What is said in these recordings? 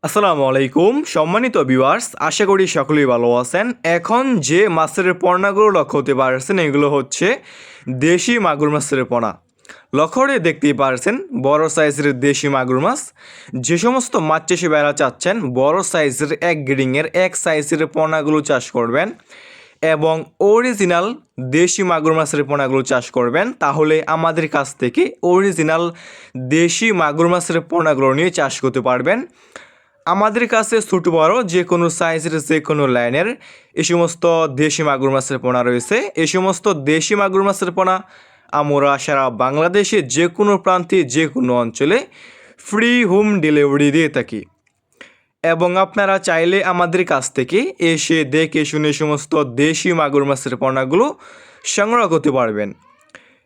আসসালামু আলাইকুম সম্মানিত ভিউয়ার্স, আশা করি সকলেই ভালো আছেন। এখন যে মাছের পোনাগুলো লক্ষ্য হতে পারছেন এগুলো হচ্ছে দেশি মাগুর মাছের পোনা। লক্ষ্য করে দেখতেই পারছেন বড় সাইজের দেশি মাগুর মাছ। যে সমস্ত মাছ চাষি ভাইরা চাচ্ছেন বড় সাইজের এক গ্রেডিংয়ের এক সাইজের পোনাগুলো চাষ করবেন এবং অরিজিনাল দেশি মাগুর মাছের পোনাগুলো চাষ করবেন, তাহলে আমাদের কাছ থেকে অরিজিনাল দেশি মাগুর মাছের পোনাগুলো নিয়ে চাষ করতে পারবেন। আমাদের কাছে ছোট বড় যে কোনো সাইজের যে কোনো লাইনের এই সমস্ত দেশি মাগুর মাছের পোনা রয়েছে। এই সমস্ত দেশি মাগুর মাছের পোনা আমরা সারা বাংলাদেশে যে কোনো প্রান্তে যে কোনো অঞ্চলে ফ্রি হোম ডেলিভারি দিয়ে থাকি এবং আপনারা চাইলে আমাদের কাছ থেকে এসে দেখে শুনে সমস্ত দেশি মাগুর মাছের পোনাগুলো সংগ্রহ করতে পারবেন।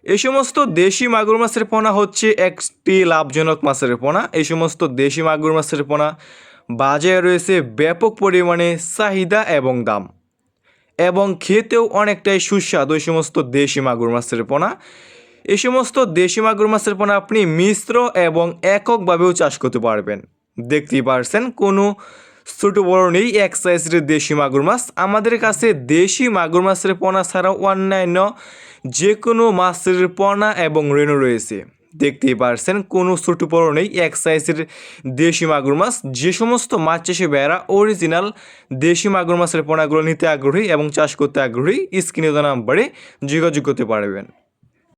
এই সমস্ত দেশি মাগুর মাছের পোনা হচ্ছে একটি লাভজনক মাছের পোনা। এই সমস্ত দেশি মাগুর মাছের পোনা বাজারে রয়েছে ব্যাপক পরিমাণে চাহিদা এবং দাম, এবং খেতেও অনেকটাই সুস্বাদু এই সমস্ত দেশি মাগুর মাছের পোনা। এই সমস্ত দেশি মাগুর মাছের পোনা আপনি মিশ্র এবং এককভাবেও চাষ করতে পারবেন। দেখতেই পারছেন কোনো ছোট বড় নেই, এক সাইজের দেশি মাগুর মাছ। আমাদের কাছে দেশি মাগুর মাছের পোনা ছাড়াও অন্যান্য যে কোনো মাছের পোনা এবং রেণু রয়েছে। দেখতেই পারছেন কোনো ছোট বড় নেই, এক সাইজের দেশি মাগুর মাছ। যে সমস্ত মাছ চাষি ভাইয়েরা অরিজিনাল দেশি মাগুর মাছের পোনাগুলো নিতে আগ্রহী এবং চাষ করতে আগ্রহী, স্ক্রিনে দেওয়া নাম্বারে যোগাযোগ করতে পারবেন।